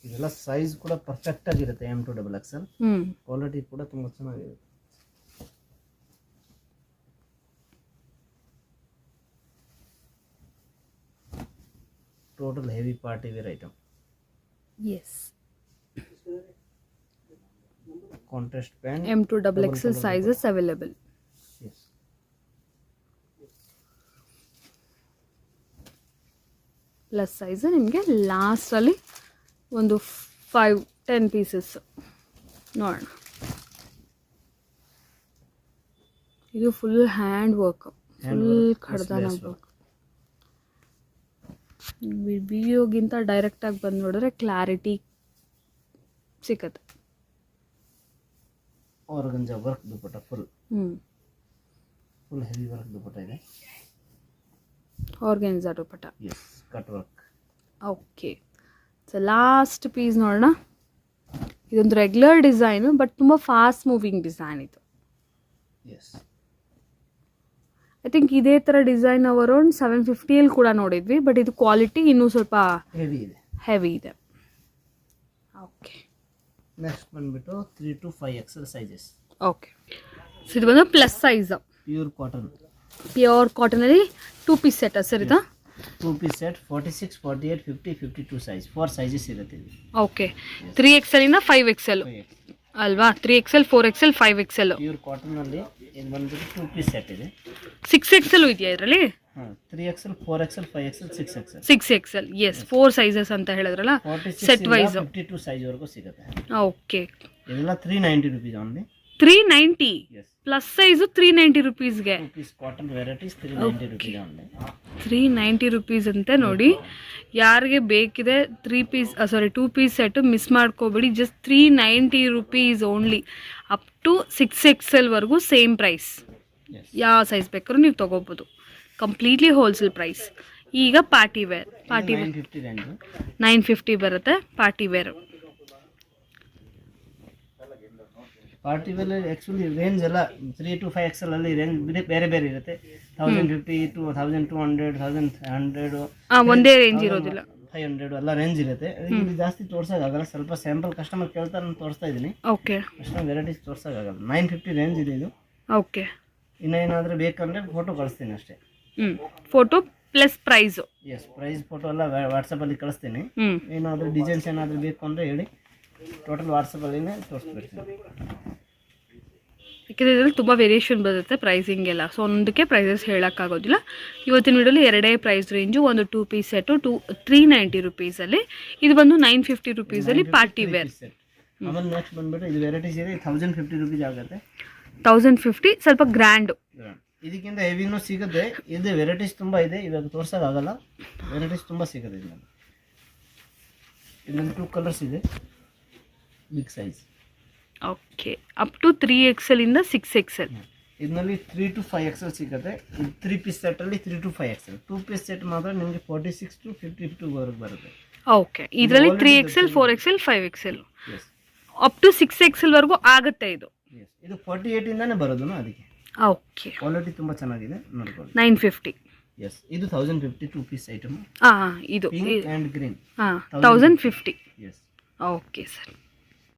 ಇದೆಲ್ಲ ಸೈಜ್ ಕೂಡ ಪರ್ಫೆಕ್ಟ್ ಆಗಿರುತ್ತೆ. M to XXL. ಕ್ವಾಲಿಟಿ ಕೂಡ ತುಂಬಾ ಚೆನ್ನಾಗಿರುತ್ತೆ. Total heavy party wear item. Yes, contrast pant. M to XXL sizes available. Yes. Plus size ನಿಮಗೆ ಲಾಸ್ಟಲ್ಲಿ ಒಂದು 5-10 ಪೀಸಸ್ ನೋಡೋಣ. ಇದು ಫುಲ್ ಹ್ಯಾಂಡ್ ವರ್ಕ್, ಫುಲ್ ಖಡ್ದಾನ ವರ್ಕ್. ವಿಡಿಯೋಗಿಂತ ಡೈರೆಕ್ಟಾಗಿ ಬಂದು ನೋಡಿದ್ರೆ ಕ್ಲಾರಿಟಿ ಸಿಕ್ಕತ್ತೆ. Organza work dupatta, full heavy work dupatta ಇದೆ. Organza dupatta, yes, cut work. Okay, so last piece ನೋಡೋಣ. ಇದೊಂದು ರೆಗ್ಯುಲರ್ ಡಿಸೈನು, ಬಟ್ ತುಂಬ ಫಾಸ್ಟ್ ಮೂವಿಂಗ್ ಡಿಸೈನ್ ಇದು. ಎಸ್, ಐ ಥಿಂಕ್ ಇದೇ ಥರ ಡಿಸೈನ್ ನಾವು ಅರೌಂಡ್ 750 ಕೂಡ ನೋಡಿದ್ವಿ, ಬಟ್ ಇದು ಕ್ವಾಲಿಟಿ ಇನ್ನೂ ಸ್ವಲ್ಪ ಹೆವಿ ಇದೆ. ಓಕೆ, ನೆಕ್ಸ್ಟ್ ಬಂದ್ಬಿಟ್ಟು 3 to 5XL sizes. Okay, so ಇದು ಬಂದು plus size, pure cotton. Pure ಕಾಟನಲ್ಲಿ 2 ಪೀಸ್ ಸೆಟ್ ಸರ್ ಇದು. 2 ಪೀಸ್ ಸೆಟ್ 46, 48, 50, 52 ಸೈಜ್, 4 ಸೈಜಸ್ ಇರುತ್ತೆ. ಓಕೆ, 3XL ಇಂದ 5XL ಅಲ್ವಾ? 3XL, 4XL, 5XL. Pure cotton ಅಲ್ಲಿ ಇದು ಬಂದ್ಬಿಟ್ಟು 2 ಪೀಸ್ ಸೆಟ್ ಇದೆ. 6XL ಇದೆಯಾ ಇದರಲ್ಲಿ? 3XL, 4XL, 5XL, 6XL. 6XL, S, 4 sizes ಅಂತ ಹೇಳಿದ್ರಲ್ಲ, ಸೆಟ್ ವೈಸ್ 52 ಸೈಜ್ ವರೆಗೂ ಸಿಗುತ್ತೆ. ಓಕೆ, ಇದೆಲ್ಲ 390 rupees ಓನ್ಲಿ. 390 ಪ್ಲಸ್ ಸೈಜು 390 rupeesಗೆ. Cotton varieties 390 rupees only. 390 rupees ಅಂತೆ ನೋಡಿ. ಯಾರಿಗೆ ಬೇಕಿದೆ 2 ಪೀಸ್ ಸೆಟ್ಟು ಮಿಸ್ ಮಾಡ್ಕೋಬೇಡಿ. Just 390 rupees only. Up to 6XL ವರೆಗೂ ಸೇಮ್ ಪ್ರೈಸ್. ಯಾವ ಸೈಜ್ ಬೇಕಾದ್ರೂ ನೀವು ತೊಗೋಬೋದು. Completely wholesale price. ಈಗ ಪಾರ್ಟಿ ವೇರ್ 950 ಬರುತ್ತೆ. ಪಾರ್ಟಿ ವೇರ್ ಆ್ಯಕ್ಚುಲಿ ರೇಂಜ್ ಎಲ್ಲ 3 to 5XL ಅಲ್ಲಿ ರೇಂಜ್ ಬೇರೆ ಬೇರೆ ಇರುತ್ತೆ. 1050 to 1200, 1100 ಒಂದೇ ರೇಂಜ್ ಇರೋದಿಲ್ಲ. 500 ಎಲ್ಲ ರೇಂಜ್ ಇರುತ್ತೆ. ಇಲ್ಲಿ ಜಾಸ್ತಿ ತೋರ್ಸೋಕ್ಕಾಗಲ್ಲ, ಸ್ವಲ್ಪ ಸ್ಯಾಂಪಲ್ ಕಸ್ಟಮರ್ ಕೇಳ್ತಾರೆ ನಾನು ತೋರಿಸ್ತಾ ಇದ್ದೀನಿ. ಓಕೆ. ಅಷ್ಟೊಂದು ವೆರೈಟೀಸ್ ತೋರ್ಸೋಕ್ಕಾಗಲ್ಲ. 950 ರೇಂಜ್ ಇದೆ ಇದು. ಓಕೆ. ಇನ್ನೇನಾದರೂ ಬೇಕಂದರೆ ಫೋಟೋ ಕಳಿಸ್ತೀನಿ ಅಷ್ಟೇ. Photo plus price. Yes, price photo ಎಲ್ಲ ವಾಟ್ಸಪ್ಪಲ್ಲಿ ಕಳಿಸ್ತೀನಿ. ಹ್ಞೂ. ಏನಾದರೂ ಡಿಸೈನ್ಸ್ ಏನಾದರೂ ಬೇಕು ಅಂದರೆ ಹೇಳಿ, ಟೋಟಲ್ ವಾಟ್ಸಪ್ಪಲ್ಲಿನೇ ತೋರಿಸ್ಬಿಡ್ತೀನಿ. ಯಾಕೆಂದರೆ ಇದರಲ್ಲಿ ತುಂಬ ವೇರಿಯೇಷನ್ ಬರುತ್ತೆ ಪ್ರೈಸಿಂಗ್ ಎಲ್ಲ, ಸೊ ಒಂದಕ್ಕೆ ಪ್ರೈಸಸ್ ಹೇಳೋಕ್ಕಾಗೋದಿಲ್ಲ. ಇವತ್ತಿನ ವಿಡಿಯೋಲಿ ಎರಡೇ ಪ್ರೈಸ್ ರೇಂಜು, ಒಂದು 2 ಪೀಸ್ ಸೆಟ್ಟು 390 ರುಪೀಸಲ್ಲಿ, ಇದು ಬಂದು 950 ರುಪೀಸಲ್ಲಿ ಪಾರ್ಟಿ ವೇರ್. ಆಮೇಲೆ ನೆಕ್ಸ್ಟ್ ಬಂದುಬಿಟ್ಟು ಇದು ವೆರೈಟೀಸ್ ಇದೆ, 1050 ರುಪೀಸ್ ಆಗುತ್ತೆ. 1050 ಸ್ವಲ್ಪ ಗ್ರ್ಯಾಂಡು. ಇದಕ್ಕಿಂತ ಹೆವಿನೂ ಸಿಗುತ್ತೆ. ಇದು ವೆರೈಟೀಸ್ ತುಂಬ ಇದೆ, ಇವಾಗ ತೋರ್ಸೋಕ್ಕಾಗಲ್ಲ, ವೆರೈಟೀಸ್ ತುಂಬ ಸಿಗುತ್ತೆ. ಇದರಲ್ಲಿ 2 ಕಲರ್ಸ್ ಇದೆ, big size. Okay, up to 3XL ಇಂದ 6XL. ಇದರಲ್ಲಿ 3 to 5XL ಸಿಗುತ್ತೆ. ಇದು 3 ಪೀಸ್ ಸೆಟ್ಟಲ್ಲಿ 3 to 5XL. 2 ಪೀಸ್ ಸೆಟ್ ಮಾತ್ರ ನಿಮಗೆ 46 to 52 ವರೆಗೆ ಬರುತ್ತೆ. ಓಕೆ, ಇದರಲ್ಲಿ 3XL 4XL 5XL up to 6XL ವರೆಗೂ ಆಗುತ್ತೆ ಇದು. ಇದು 48 ಇಂದಾನೆ ಬರೋದು ಅದಕ್ಕೆ. ಓಕೆ, ಕ್ವಾಲಿಟಿ ತುಂಬ ಚೆನ್ನಾಗಿದೆ, ನೋಡ್ಕೊಳ್ಳಿ. 950. ಎಸ್, ಇದು 1050 2 ಪೀಸ್ ಐಟಮ್. ಇದು pink and green. 1050. Yes. Okay sir.